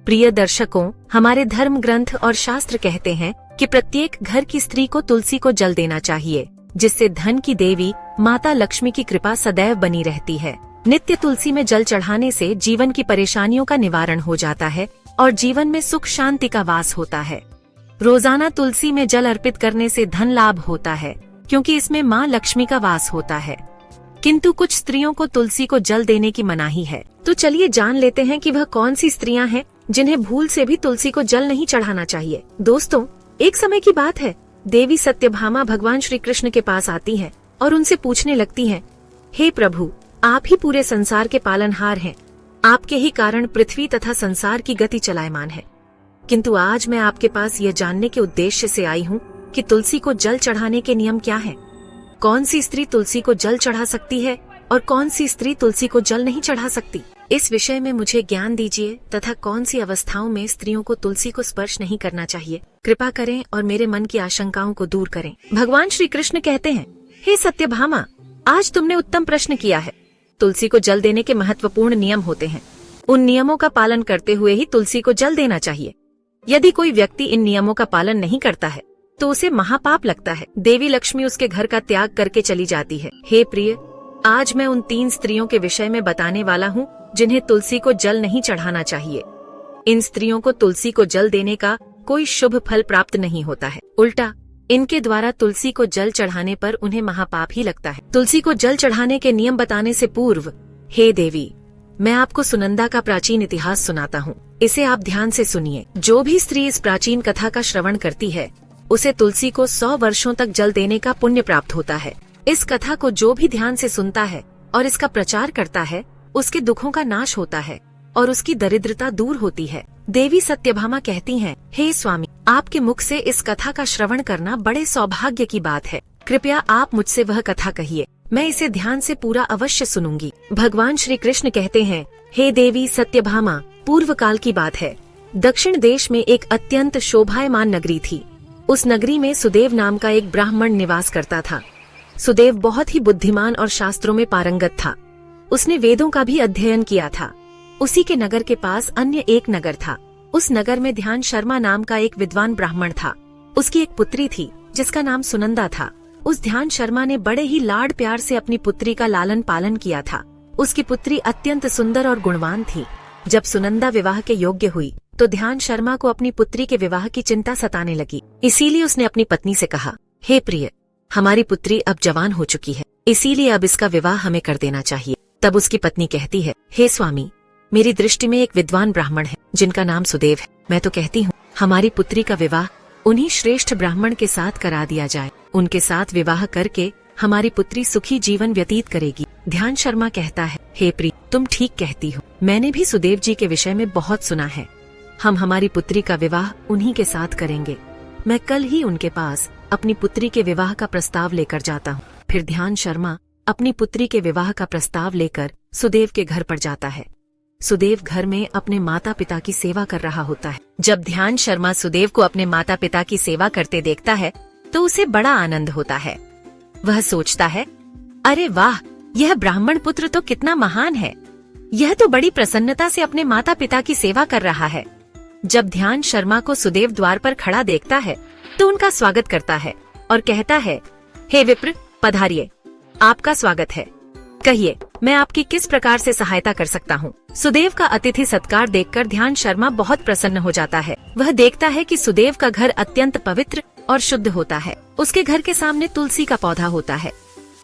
प्रिय दर्शकों, हमारे धर्म ग्रंथ और शास्त्र कहते हैं कि प्रत्येक घर की स्त्री को तुलसी को जल देना चाहिए, जिससे धन की देवी माता लक्ष्मी की कृपा सदैव बनी रहती है। नित्य तुलसी में जल चढ़ाने से जीवन की परेशानियों का निवारण हो जाता है और जीवन में सुख शांति का वास होता है। रोजाना तुलसी में जल अर्पित करने से धन लाभ होता है, क्योंकि इसमें माँ लक्ष्मी का वास होता है। किंतु कुछ स्त्रियों को तुलसी को जल देने की मनाही है। तो चलिए जान लेते हैं कि वह कौन सी स्त्रियां हैं जिन्हें भूल से भी तुलसी को जल नहीं चढ़ाना चाहिए। दोस्तों, एक समय की बात है, देवी सत्यभामा भगवान श्री कृष्ण के पास आती हैं और उनसे पूछने लगती हैं, हे प्रभु, आप ही पूरे संसार के पालनहार हैं। आपके ही कारण पृथ्वी तथा संसार की गति चलायमान है। किंतु आज मैं आपके पास यह जानने के उद्देश्य से आई हूँ कि तुलसी को जल चढ़ाने के नियम क्या हैं? कौन सी स्त्री तुलसी को जल चढ़ा सकती है और कौन सी स्त्री तुलसी को जल नहीं चढ़ा सकती? इस विषय में मुझे ज्ञान दीजिए तथा कौन सी अवस्थाओं में स्त्रियों को तुलसी को स्पर्श नहीं करना चाहिए। कृपा करें और मेरे मन की आशंकाओं को दूर करें। भगवान श्री कृष्ण कहते हैं, हे सत्यभामा, आज तुमने उत्तम प्रश्न किया है। तुलसी को जल देने के महत्वपूर्ण नियम होते हैं। उन नियमों का पालन करते हुए ही तुलसी को जल देना चाहिए। यदि कोई व्यक्ति इन नियमों का पालन नहीं करता है तो उसे महापाप लगता है। देवी लक्ष्मी उसके घर का त्याग करके चली जाती है। हे प्रिय, आज मैं उन 3 स्त्रियों के विषय में बताने वाला हूँ जिन्हें तुलसी को जल नहीं चढ़ाना चाहिए। इन स्त्रियों को तुलसी को जल देने का कोई शुभ फल प्राप्त नहीं होता है। उल्टा इनके द्वारा तुलसी को जल चढ़ाने पर उन्हें महापाप ही लगता है। तुलसी को जल चढ़ाने के नियम बताने से पूर्व, हे देवी, मैं आपको सुनंदा का प्राचीन इतिहास सुनाता हूँ। इसे आप ध्यान से सुनिए। जो भी स्त्री इस प्राचीन कथा का श्रवण करती है उसे तुलसी को 100 वर्षों तक जल देने का पुण्य प्राप्त होता है। इस कथा को जो भी ध्यान से सुनता है और इसका प्रचार करता है, उसके दुखों का नाश होता है और उसकी दरिद्रता दूर होती है। देवी सत्यभामा कहती हैं, हे स्वामी, आपके मुख से इस कथा का श्रवण करना बड़े सौभाग्य की बात है। कृपया आप मुझसे वह कथा कहिए, मैं इसे ध्यान से पूरा अवश्य सुनूंगी। भगवान श्री कृष्ण कहते हैं, हे देवी सत्यभामा, पूर्व काल की बात है। दक्षिण देश में एक अत्यंत शोभायमान नगरी थी। उस नगरी में सुदेव नाम का एक ब्राह्मण निवास करता था। सुदेव बहुत ही बुद्धिमान और शास्त्रों में पारंगत था। उसने वेदों का भी अध्ययन किया था। उसी के नगर के पास अन्य एक नगर था। उस नगर में ध्यान शर्मा नाम का एक विद्वान ब्राह्मण था। उसकी एक पुत्री थी जिसका नाम सुनंदा था। उस ध्यान शर्मा ने बड़े ही लाड प्यार से अपनी पुत्री का लालन पालन किया था। उसकी पुत्री अत्यंत सुंदर और गुणवान थी। जब सुनंदा विवाह के योग्य हुई तो ध्यान शर्मा को अपनी पुत्री के विवाह की चिंता सताने लगी। इसीलिए उसने अपनी पत्नी से कहा, हे प्रिय, हमारी पुत्री अब जवान हो चुकी है, इसीलिए अब इसका विवाह हमें कर देना चाहिए। तब उसकी पत्नी कहती है, हे स्वामी, मेरी दृष्टि में एक विद्वान ब्राह्मण है जिनका नाम सुदेव है। मैं तो कहती हूँ हमारी पुत्री का विवाह उन्हीं श्रेष्ठ ब्राह्मण के साथ करा दिया जाए। उनके साथ विवाह करके हमारी पुत्री सुखी जीवन व्यतीत करेगी। ध्यान शर्मा कहता है, हे प्रिय, तुम ठीक कहती हो। मैंने भी सुदेव जी के विषय में बहुत सुना है। हम हमारी पुत्री का विवाह उन्हीं के साथ करेंगे। मैं कल ही उनके पास अपनी पुत्री के विवाह का प्रस्ताव लेकर जाता हूँ। फिर ध्यान शर्मा अपनी पुत्री के विवाह का प्रस्ताव लेकर सुदेव के घर पर जाता है। सुदेव घर में अपने माता पिता की सेवा कर रहा होता है। जब ध्यान शर्मा सुदेव को अपने माता पिता की सेवा करते देखता है तो उसे बड़ा आनंद होता है। वह सोचता है, अरे वाह, यह ब्राह्मण पुत्र तो कितना महान है। यह तो बड़ी प्रसन्नता से अपने माता पिता की सेवा कर रहा है। जब ध्यान शर्मा को सुदेव द्वार पर खड़ा देखता है तो उनका स्वागत करता है और कहता है, हे विप्र, पधारिए, आपका स्वागत है। कहिए, मैं आपकी किस प्रकार से सहायता कर सकता हूँ? सुदेव का अतिथि सत्कार देखकर ध्यान शर्मा बहुत प्रसन्न हो जाता है। वह देखता है कि सुदेव का घर अत्यंत पवित्र और शुद्ध होता है। उसके घर के सामने तुलसी का पौधा होता है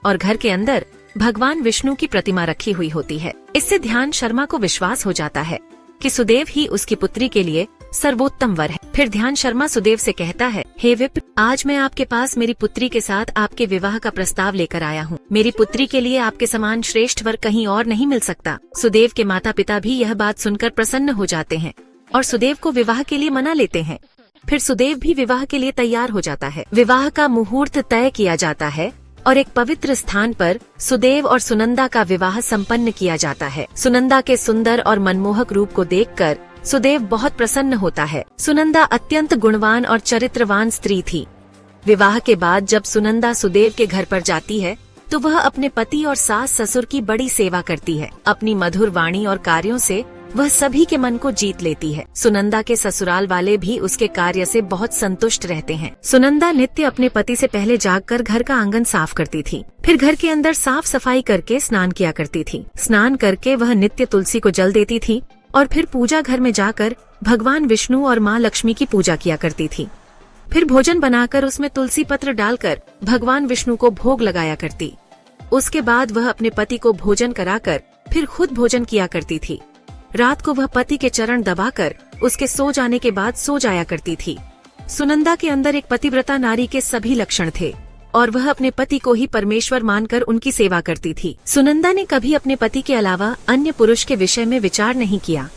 और घर के अंदर भगवान विष्णु की प्रतिमा रखी हुई होती है। इससे ध्यान शर्मा को विश्वास हो जाता है कि सुदेव ही उसकी पुत्री के लिए सर्वोत्तम वर है। फिर ध्यान शर्मा सुदेव से कहता है, हे विप्र, आज मैं आपके पास मेरी पुत्री के साथ आपके विवाह का प्रस्ताव लेकर आया हूँ। मेरी पुत्री के लिए आपके समान श्रेष्ठ वर कहीं और नहीं मिल सकता। सुदेव के माता पिता भी यह बात सुनकर प्रसन्न हो जाते हैं और सुदेव को विवाह के लिए मना लेते हैं। फिर सुदेव भी विवाह के लिए तैयार हो जाता है। विवाह का मुहूर्त तय किया जाता है और एक पवित्र स्थान पर सुदेव और सुनंदा का विवाह संपन्न किया जाता है। सुनंदा के सुंदर और मनमोहक रूप को देखकर सुदेव बहुत प्रसन्न होता है। सुनंदा अत्यंत गुणवान और चरित्रवान स्त्री थी। विवाह के बाद जब सुनंदा सुदेव के घर पर जाती है तो वह अपने पति और सास ससुर की बड़ी सेवा करती है। अपनी मधुर वाणी और कार्यों से वह सभी के मन को जीत लेती है। सुनंदा के ससुराल वाले भी उसके कार्य से बहुत संतुष्ट रहते हैं। सुनंदा नित्य अपने पति से पहले जागकर घर का आंगन साफ करती थी, फिर घर के अंदर साफ सफाई करके स्नान किया करती थी। स्नान करके वह नित्य तुलसी को जल देती थी और फिर पूजा घर में जाकर भगवान विष्णु और माँ लक्ष्मी की पूजा किया करती थी। फिर भोजन बनाकर उसमें तुलसी पत्र डालकर भगवान विष्णु को भोग लगाया करती। उसके बाद वह अपने पति को भोजन कराकर फिर खुद भोजन किया करती थी। रात को वह पति के चरण दबाकर उसके सो जाने के बाद सो जाया करती थी। सुनंदा के अंदर एक पतिव्रता नारी के सभी लक्षण थे और वह अपने पति को ही परमेश्वर मानकर उनकी सेवा करती थी। सुनंदा ने कभी अपने पति के अलावा अन्य पुरुष के विषय में विचार नहीं किया।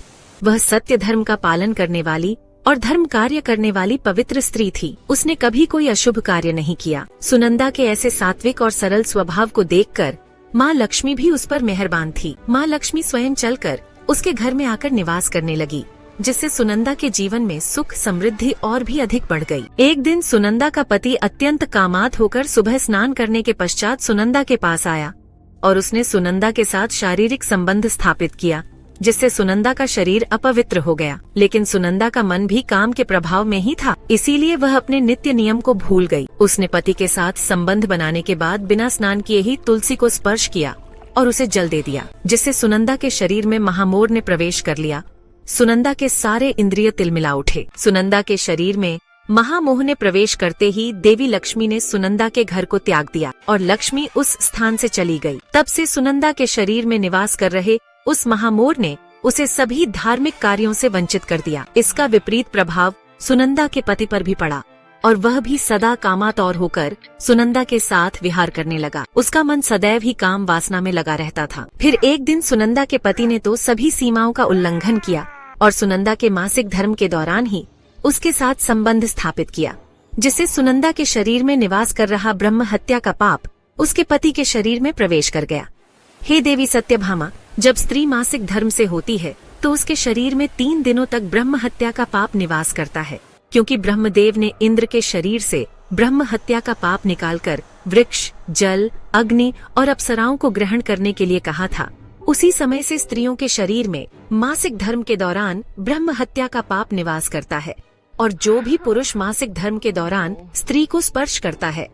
वह सत्य धर्म का पालन करने वाली और धर्म कार्य करने वाली पवित्र स्त्री थी। उसने कभी कोई अशुभ कार्य नहीं किया। सुनंदा के ऐसे सात्विक और सरल स्वभाव को देखकर माँ लक्ष्मी भी उस पर मेहरबान थी। माँ लक्ष्मी स्वयं चलकर उसके घर में आकर निवास करने लगी, जिससे सुनंदा के जीवन में सुख समृद्धि और भी अधिक बढ़ गई। एक दिन सुनंदा का पति अत्यंत कामात होकर सुबह स्नान करने के पश्चात सुनंदा के पास आया और उसने सुनंदा के साथ शारीरिक संबंध स्थापित किया, जिससे सुनंदा का शरीर अपवित्र हो गया। लेकिन सुनंदा का मन भी काम के प्रभाव में ही था, इसीलिए वह अपने नित्य नियम को भूल गई। उसने पति के साथ संबंध बनाने के बाद बिना स्नान किए ही तुलसी को स्पर्श किया और उसे जल दे दिया, जिससे सुनंदा के शरीर में महामोर ने प्रवेश कर लिया। सुनंदा के सारे इंद्रिय तिलमिला उठे। सुनंदा के शरीर में महामोह ने प्रवेश करते ही देवी लक्ष्मी ने सुनंदा के घर को त्याग दिया और लक्ष्मी उस स्थान से चली गई। तब से सुनंदा के शरीर में निवास कर रहे उस महामोर ने उसे सभी धार्मिक कार्यों से वंचित कर दिया। इसका विपरीत प्रभाव सुनंदा के पति पर भी पड़ा और वह भी सदा कामातौर होकर सुनंदा के साथ विहार करने लगा। उसका मन सदैव ही काम वासना में लगा रहता था। फिर एक दिन सुनंदा के पति ने तो सभी सीमाओं का उल्लंघन किया और सुनंदा के मासिक धर्म के दौरान ही उसके साथ संबंध स्थापित किया, जिससे सुनंदा के शरीर में निवास कर रहा ब्रह्म हत्या का पाप उसके पति के शरीर में प्रवेश कर गया। हे देवी सत्यभामा, जब स्त्री मासिक धर्म से होती है तो उसके शरीर में 3 दिनों तक ब्रह्म हत्या का पाप निवास करता है, क्योंकि ब्रह्मदेव ने इंद्र के शरीर से ब्रह्म हत्या का पाप निकालकर वृक्ष, जल, अग्नि और अप्सराओं को ग्रहण करने के लिए कहा था। उसी समय से स्त्रियों के शरीर में मासिक धर्म के दौरान ब्रह्म हत्या का पाप निवास करता है और जो भी पुरुष मासिक धर्म के दौरान स्त्री को स्पर्श करता है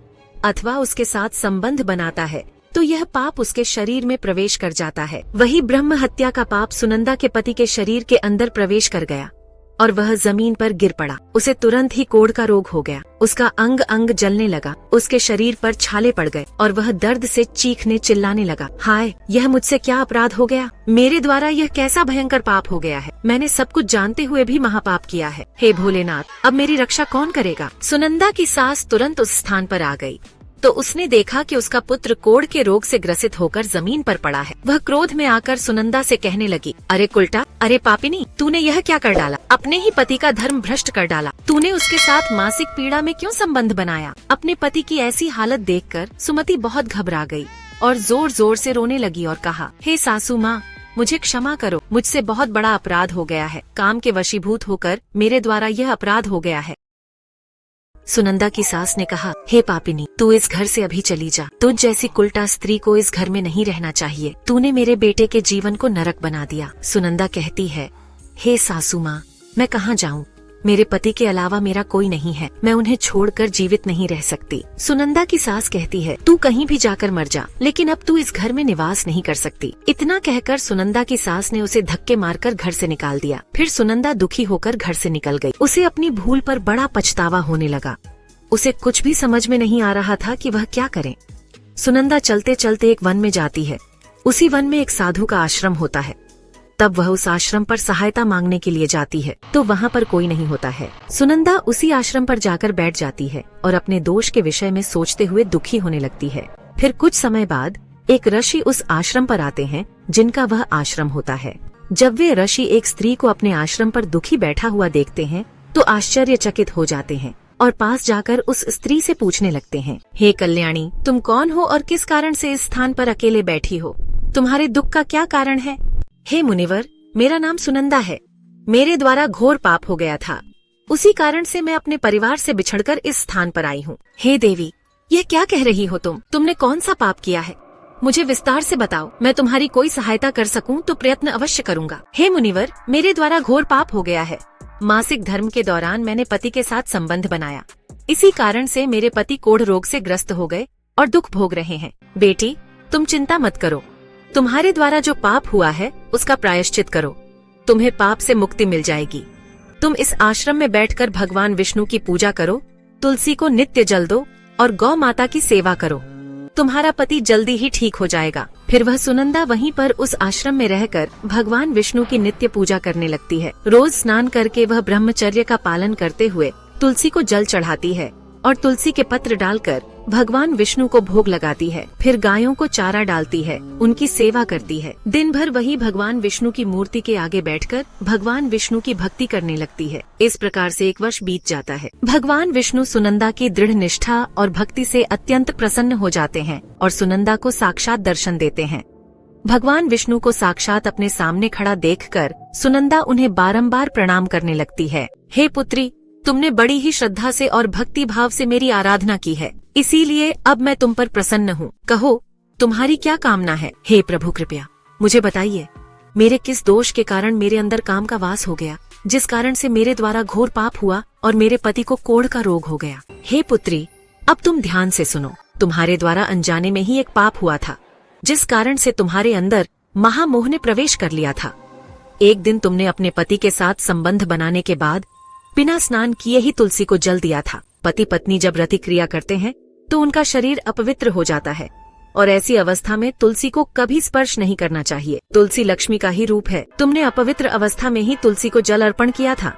अथवा उसके साथ संबंध बनाता है तो यह पाप उसके शरीर में प्रवेश कर जाता है। वही ब्रह्म हत्या का पाप सुनंदा के पति के शरीर के अंदर प्रवेश कर गया और वह जमीन पर गिर पड़ा। उसे तुरंत ही कोढ़ का रोग हो गया। उसका अंग अंग जलने लगा, उसके शरीर पर छाले पड़ गए और वह दर्द से चीखने चिल्लाने लगा, हाय, यह मुझसे क्या अपराध हो गया? मेरे द्वारा यह कैसा भयंकर पाप हो गया है? मैंने सब कुछ जानते हुए भी महापाप किया है। हे भोलेनाथ, अब मेरी रक्षा कौन करेगा? सुनंदा की सास तुरंत उस स्थान पर आ गई तो उसने देखा कि उसका पुत्र कोढ़ के रोग से ग्रसित होकर जमीन पर पड़ा है। वह क्रोध में आकर सुनंदा से कहने लगी, अरे कुल्टा, अरे पापिनी, तूने यह क्या कर डाला? अपने ही पति का धर्म भ्रष्ट कर डाला। तूने उसके साथ मासिक पीड़ा में क्यों संबंध बनाया? अपने पति की ऐसी हालत देखकर सुमति बहुत घबरा गई और जोर जोर से रोने लगी और कहा, हे सासू माँ, मुझे क्षमा करो, मुझसे बहुत बड़ा अपराध हो गया है। काम के वशीभूत होकर मेरे द्वारा यह अपराध हो गया है। सुनंदा की सास ने कहा, हे पापिनी, तू इस घर से अभी चली जा। तुझ जैसी कुल्टा स्त्री को इस घर में नहीं रहना चाहिए। तूने मेरे बेटे के जीवन को नरक बना दिया। सुनंदा कहती है, हे सासू माँ, मैं कहाँ जाऊँ? मेरे पति के अलावा मेरा कोई नहीं है। मैं उन्हें छोड़कर जीवित नहीं रह सकती। सुनंदा की सास कहती है, तू कहीं भी जाकर मर जा, लेकिन अब तू इस घर में निवास नहीं कर सकती। इतना कहकर सुनंदा की सास ने उसे धक्के मारकर घर से निकाल दिया। फिर सुनंदा दुखी होकर घर से निकल गई। उसे अपनी भूल पर बड़ा पछतावा होने लगा। उसे कुछ भी समझ में नहीं आ रहा था कि वह क्या करे। सुनंदा चलते चलते एक वन में जाती है। उसी वन में एक साधु का आश्रम होता है। तब वह उस आश्रम पर सहायता मांगने के लिए जाती है तो वहाँ पर कोई नहीं होता है। सुनंदा उसी आश्रम पर जाकर बैठ जाती है और अपने दोष के विषय में सोचते हुए दुखी होने लगती है। फिर कुछ समय बाद एक ऋषि उस आश्रम पर आते हैं जिनका वह आश्रम होता है। जब वे ऋषि एक स्त्री को अपने आश्रम पर दुखी बैठा हुआ देखते हैं तो आश्चर्यचकित हो जाते हैं और पास जाकर उस स्त्री से पूछने लगते हैं, हे कल्याणी, तुम कौन हो और किस कारण से इस स्थान पर अकेले बैठी हो? तुम्हारे दुख का क्या कारण है? हे मुनिवर, मेरा नाम सुनंदा है। मेरे द्वारा घोर पाप हो गया था। उसी कारण से मैं अपने परिवार से बिछड़कर इस स्थान पर आई हूँ। हे देवी, यह क्या कह रही हो तुम? तुमने कौन सा पाप किया है? मुझे विस्तार से बताओ। मैं तुम्हारी कोई सहायता कर सकूं तो प्रयत्न अवश्य करूंगा। हे मुनिवर, मेरे द्वारा घोर पाप हो गया है। मासिक धर्म के दौरान मैंने पति के साथ संबंध बनाया। इसी कारण से मेरे पति कोढ़ रोग से ग्रस्त हो गए और दुख भोग रहे हैं। बेटी, तुम चिंता मत करो। तुम्हारे द्वारा जो पाप हुआ है उसका प्रायश्चित करो। तुम्हें पाप से मुक्ति मिल जाएगी। तुम इस आश्रम में बैठकर भगवान विष्णु की पूजा करो, तुलसी को नित्य जल दो और गौ माता की सेवा करो। तुम्हारा पति जल्दी ही ठीक हो जाएगा। फिर वह सुनंदा वहीं पर उस आश्रम में रहकर भगवान विष्णु की नित्य पूजा करने लगती है। रोज स्नान करके वह ब्रह्मचर्य का पालन करते हुए तुलसी को जल चढ़ाती है और तुलसी के पत्र डालकर भगवान विष्णु को भोग लगाती है। फिर गायों को चारा डालती है, उनकी सेवा करती है। दिन भर वही भगवान विष्णु की मूर्ति के आगे बैठकर भगवान विष्णु की भक्ति करने लगती है। इस प्रकार से 1 वर्ष बीत जाता है। भगवान विष्णु सुनंदा की दृढ़ निष्ठा और भक्ति से अत्यंत प्रसन्न हो जाते हैं और सुनंदा को साक्षात दर्शन देते हैं। भगवान विष्णु को साक्षात अपने सामने खड़ा देखकर सुनंदा उन्हें बारंबार प्रणाम करने लगती है। हे पुत्री, तुमने बड़ी ही श्रद्धा से और भक्ति भाव से मेरी आराधना की है, इसीलिए अब मैं तुम पर प्रसन्न हूँ। कहो, तुम्हारी क्या कामना है? हे प्रभु, कृपया मुझे बताइए, मेरे किस दोष के कारण मेरे अंदर काम का वास हो गया, जिस कारण से मेरे द्वारा घोर पाप हुआ और मेरे पति को कोढ़ का रोग हो गया। हे पुत्री, अब तुम ध्यान से सुनो। तुम्हारे द्वारा अनजाने में ही एक पाप हुआ था, जिस कारण से तुम्हारे अंदर महामोह ने प्रवेश कर लिया था। एक दिन तुमने अपने पति के साथ संबंध बनाने के बाद बिना स्नान किए ही तुलसी को जल दिया था। पति पत्नी जब रति क्रिया करते हैं तो उनका शरीर अपवित्र हो जाता है और ऐसी अवस्था में तुलसी को कभी स्पर्श नहीं करना चाहिए। तुलसी लक्ष्मी का ही रूप है। तुमने अपवित्र अवस्था में ही तुलसी को जल अर्पण किया था,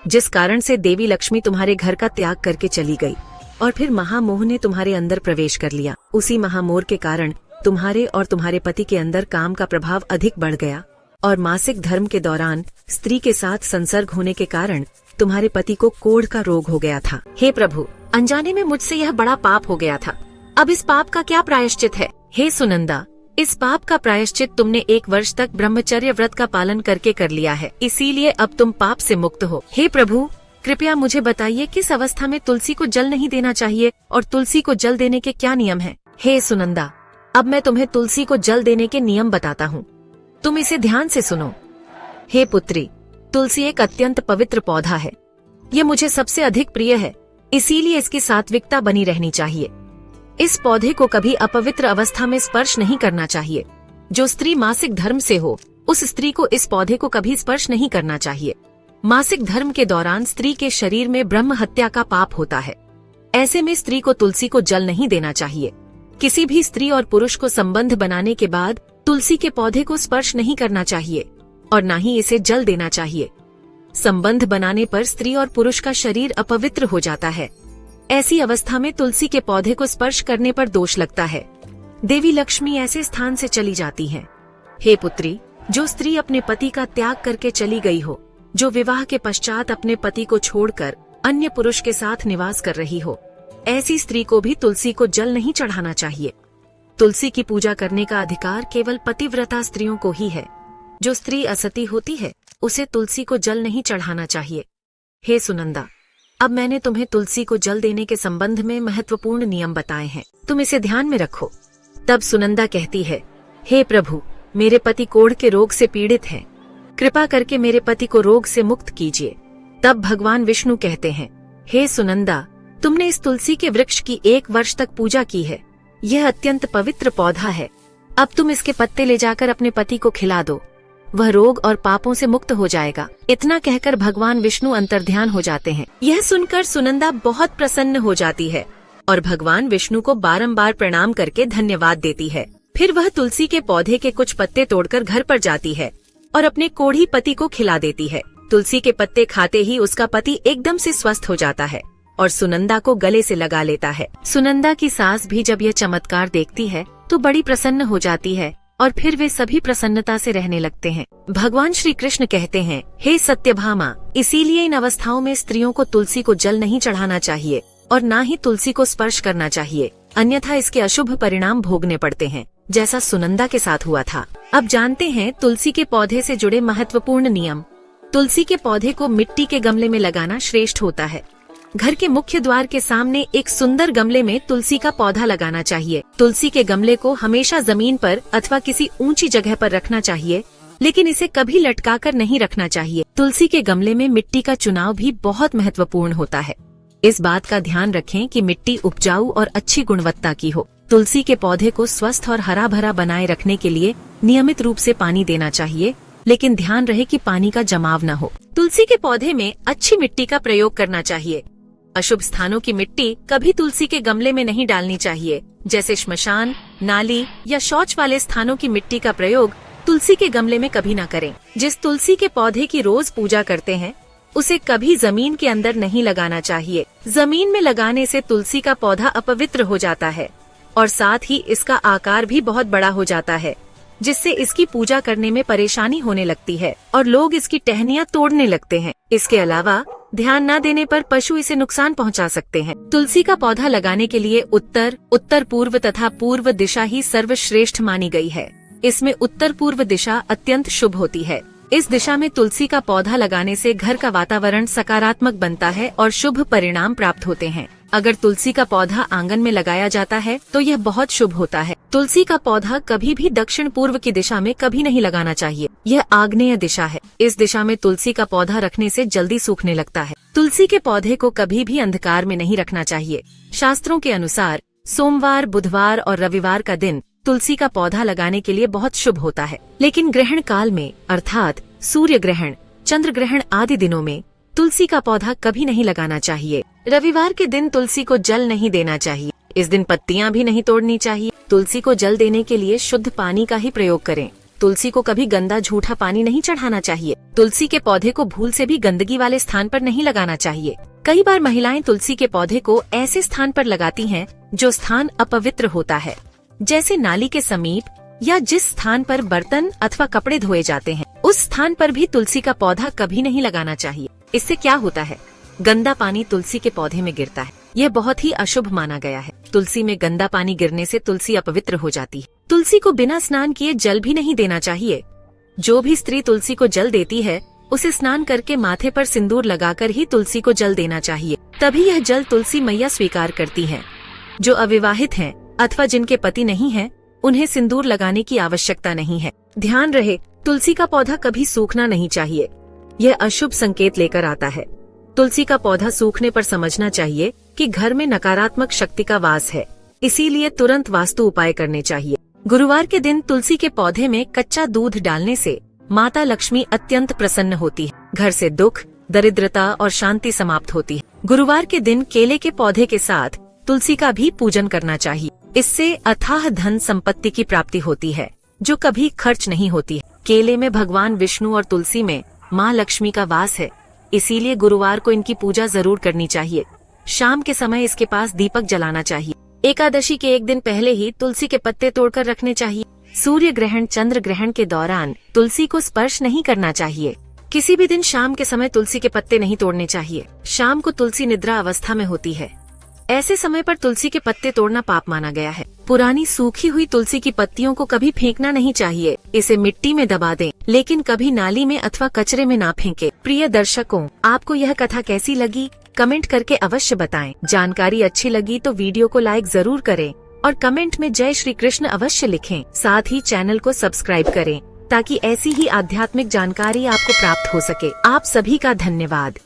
जिस कारण से देवी लक्ष्मी तुम्हारे घर का त्याग करके चली गई और फिर महामोह ने तुम्हारे अंदर प्रवेश कर लिया। उसी महामोह के कारण तुम्हारे और तुम्हारे पति के अंदर काम का प्रभाव अधिक बढ़ गया और मासिक धर्म के दौरान स्त्री के साथ संसर्ग होने के कारण तुम्हारे पति को कोढ़ का रोग हो गया था। हे प्रभु, अनजाने में मुझसे यह बड़ा पाप हो गया था। अब इस पाप का क्या प्रायश्चित है? हे सुनंदा, इस पाप का प्रायश्चित तुमने 1 वर्ष तक ब्रह्मचर्य व्रत का पालन करके कर लिया है, इसीलिए अब तुम पाप से मुक्त हो। हे प्रभु, कृपया मुझे बताइए किस अवस्था में तुलसी को जल नहीं देना चाहिए और तुलसी को जल देने के क्या नियम हैं? हे सुनंदा, अब मैं तुम्हें तुलसी को जल देने के नियम बताता हूँ, तुम इसे ध्यान से सुनो। हे पुत्री, तुलसी एक अत्यंत पवित्र पौधा है। ये मुझे सबसे अधिक प्रिय है, इसीलिए इसकी सात्विकता बनी रहनी चाहिए। इस पौधे को कभी अपवित्र अवस्था में स्पर्श नहीं करना चाहिए। जो स्त्री मासिक धर्म से हो, उस स्त्री को इस पौधे को कभी स्पर्श नहीं करना चाहिए। मासिक धर्म के दौरान स्त्री के शरीर में ब्रह्म हत्या का पाप होता है। ऐसे में स्त्री को तुलसी को जल नहीं देना चाहिए। किसी भी स्त्री और पुरुष को संबंध बनाने के बाद तुलसी के पौधे को स्पर्श नहीं करना चाहिए और न ही इसे जल देना चाहिए। संबंध बनाने पर स्त्री और पुरुष का शरीर अपवित्र हो जाता है। ऐसी अवस्था में तुलसी के पौधे को स्पर्श करने पर दोष लगता है। देवी लक्ष्मी ऐसे स्थान से चली जाती हैं। हे पुत्री, जो स्त्री अपने पति का त्याग करके चली गई हो, जो विवाह के पश्चात अपने पति को छोड़कर अन्य पुरुष के साथ निवास कर रही हो, ऐसी स्त्री को भी तुलसी को जल नहीं चढ़ाना चाहिए। तुलसी की पूजा करने का अधिकार केवल पतिव्रता स्त्रियों को ही है। जो स्त्री असती होती है, उसे तुलसी को जल नहीं चढ़ाना चाहिए। हे सुनंदा, अब मैंने तुम्हें तुलसी को जल देने के संबंध में महत्वपूर्ण नियम बताए हैं, तुम इसे ध्यान में रखो। तब सुनंदा कहती है, हे प्रभु, मेरे पति कोढ़ के रोग से पीड़ित हैं, कृपा करके मेरे पति को रोग से मुक्त कीजिए। तब भगवान विष्णु कहते हैं, हे सुनंदा, तुमने इस तुलसी के वृक्ष की 1 वर्ष तक पूजा की है। यह अत्यंत पवित्र पौधा है। अब तुम इसके पत्ते ले जाकर अपने पति को खिला दो, वह रोग और पापों से मुक्त हो जाएगा। इतना कहकर भगवान विष्णु अंतर्ध्यान हो जाते हैं। यह सुनकर सुनंदा बहुत प्रसन्न हो जाती है और भगवान विष्णु को बारंबार प्रणाम करके धन्यवाद देती है। फिर वह तुलसी के पौधे के कुछ पत्ते तोड़कर घर पर जाती है और अपने कोढ़ी पति को खिला देती है। तुलसी के पत्ते खाते ही उसका पति एकदम से स्वस्थ हो जाता है और सुनंदा को गले से लगा लेता है। सुनंदा की सास भी जब यह चमत्कार देखती है तो बड़ी प्रसन्न हो जाती है और फिर वे सभी प्रसन्नता से रहने लगते हैं। भगवान श्री कृष्ण कहते हैं, हे सत्यभामा, इसीलिए इन अवस्थाओं में स्त्रियों को तुलसी को जल नहीं चढ़ाना चाहिए और न ही तुलसी को स्पर्श करना चाहिए, अन्यथा इसके अशुभ परिणाम भोगने पड़ते हैं, जैसा सुनंदा के साथ हुआ था। अब जानते हैं तुलसी के पौधे से जुड़े महत्वपूर्ण नियम। तुलसी के पौधे को मिट्टी के गमले में लगाना श्रेष्ठ होता है। घर के मुख्य द्वार के सामने एक सुंदर गमले में तुलसी का पौधा लगाना चाहिए। तुलसी के गमले को हमेशा जमीन पर अथवा किसी ऊंची जगह पर रखना चाहिए, लेकिन इसे कभी लटकाकर नहीं रखना चाहिए। तुलसी के गमले में मिट्टी का चुनाव भी बहुत महत्वपूर्ण होता है। इस बात का ध्यान रखें कि मिट्टी उपजाऊ और अच्छी गुणवत्ता की हो। तुलसी के पौधे को स्वस्थ और हरा भरा बनाए रखने के लिए नियमित रूप से पानी देना चाहिए, लेकिन ध्यान रहे कि पानी का जमाव न हो। तुलसी के पौधे में अच्छी मिट्टी का प्रयोग करना चाहिए। अशुभ स्थानों की मिट्टी कभी तुलसी के गमले में नहीं डालनी चाहिए, जैसे श्मशान, नाली या शौच वाले स्थानों की मिट्टी का प्रयोग तुलसी के गमले में कभी न करें। जिस तुलसी के पौधे की रोज पूजा करते हैं, उसे कभी जमीन के अंदर नहीं लगाना चाहिए। जमीन में लगाने से तुलसी का पौधा अपवित्र हो जाता है और साथ ही इसका आकार भी बहुत बड़ा हो जाता है, जिससे इसकी पूजा करने में परेशानी होने लगती है और लोग इसकी टहनियाँ तोड़ने लगते हैं। इसके अलावा ध्यान न देने पर पशु इसे नुकसान पहुंचा सकते हैं। तुलसी का पौधा लगाने के लिए उत्तर, उत्तर पूर्व तथा पूर्व दिशा ही सर्वश्रेष्ठ मानी गई है। इसमें उत्तर पूर्व दिशा अत्यंत शुभ होती है। इस दिशा में तुलसी का पौधा लगाने से घर का वातावरण सकारात्मक बनता है और शुभ परिणाम प्राप्त होते हैं। अगर तुलसी का पौधा आंगन में लगाया जाता है तो यह बहुत शुभ होता है। तुलसी का पौधा कभी भी दक्षिण पूर्व की दिशा में कभी नहीं लगाना चाहिए। यह आग्नेय दिशा है। इस दिशा में तुलसी का पौधा रखने से जल्दी सूखने लगता है। तुलसी के पौधे को कभी भी अंधकार में नहीं रखना चाहिए। शास्त्रों के अनुसार सोमवार, बुधवार और रविवार का दिन तुलसी का पौधा लगाने के लिए बहुत शुभ होता है, लेकिन ग्रहण काल में अर्थात सूर्य ग्रहण, चंद्र ग्रहण आदि दिनों में तुलसी का पौधा कभी नहीं लगाना चाहिए। रविवार के दिन तुलसी को जल नहीं देना चाहिए। इस दिन पत्तियां भी नहीं तोड़नी चाहिए। तुलसी को जल देने के लिए शुद्ध पानी का ही प्रयोग करें। तुलसी को कभी गंदा झूठा पानी नहीं चढ़ाना चाहिए। तुलसी के पौधे को भूल से भी गंदगी वाले स्थान पर नहीं लगाना चाहिए। कई बार महिलाएं तुलसी के पौधे को ऐसे स्थान पर लगाती हैं जो स्थान अपवित्र होता है, जैसे नाली के समीप या जिस स्थान पर बर्तन अथवा कपड़े धोए जाते हैं, उस स्थान पर भी तुलसी का पौधा कभी नहीं लगाना चाहिए। इससे क्या होता है, गंदा पानी तुलसी के पौधे में गिरता है। यह बहुत ही अशुभ माना गया है। तुलसी में गंदा पानी गिरने से तुलसी अपवित्र हो जाती है। तुलसी को बिना स्नान किए जल भी नहीं देना चाहिए। जो भी स्त्री तुलसी को जल देती है, उसे स्नान करके माथे पर सिंदूर लगाकर ही तुलसी को जल देना चाहिए, तभी यह जल तुलसी मैया स्वीकार करती है। जो अविवाहित हैं अथवा जिनके पति नहीं हैं, उन्हें सिंदूर लगाने की आवश्यकता नहीं है। ध्यान रहे, तुलसी का पौधा कभी सूखना नहीं चाहिए। यह अशुभ संकेत लेकर आता है। तुलसी का पौधा सूखने पर समझना चाहिए कि घर में नकारात्मक शक्ति का वास है, इसीलिए तुरंत वास्तु उपाय करने चाहिए। गुरुवार के दिन तुलसी के पौधे में कच्चा दूध डालने से माता लक्ष्मी अत्यंत प्रसन्न होती है। घर से दुख, दरिद्रता और शांति समाप्त होती है। गुरुवार के दिन केले के पौधे के साथ तुलसी का भी पूजन करना चाहिए। इससे अथाह धन संपत्ति की प्राप्ति होती है, जो कभी खर्च नहीं होती है। केले में भगवान विष्णु और तुलसी में माँ लक्ष्मी का वास है, इसीलिए गुरुवार को इनकी पूजा जरूर करनी चाहिए। शाम के समय इसके पास दीपक जलाना चाहिए। एकादशी के एक दिन पहले ही तुलसी के पत्ते तोड़कर रखने चाहिए। सूर्य ग्रहण, चंद्र ग्रहण के दौरान तुलसी को स्पर्श नहीं करना चाहिए। किसी भी दिन शाम के समय तुलसी के पत्ते नहीं तोड़ने चाहिए। शाम को तुलसी निद्रा अवस्था में होती है। ऐसे समय पर तुलसी के पत्ते तोड़ना पाप माना गया है। पुरानी सूखी हुई तुलसी की पत्तियों को कभी फेंकना नहीं चाहिए। इसे मिट्टी में दबा दें, लेकिन कभी नाली में अथवा कचरे में ना फेंके। प्रिय दर्शकों, आपको यह कथा कैसी लगी, कमेंट करके अवश्य बताएं। जानकारी अच्छी लगी तो वीडियो को लाइक जरूर करें और कमेंट में जय श्री कृष्ण अवश्य लिखें। साथ ही चैनल को सब्सक्राइब करें ताकि ऐसी ही आध्यात्मिक जानकारी आपको प्राप्त हो सके। आप सभी का धन्यवाद।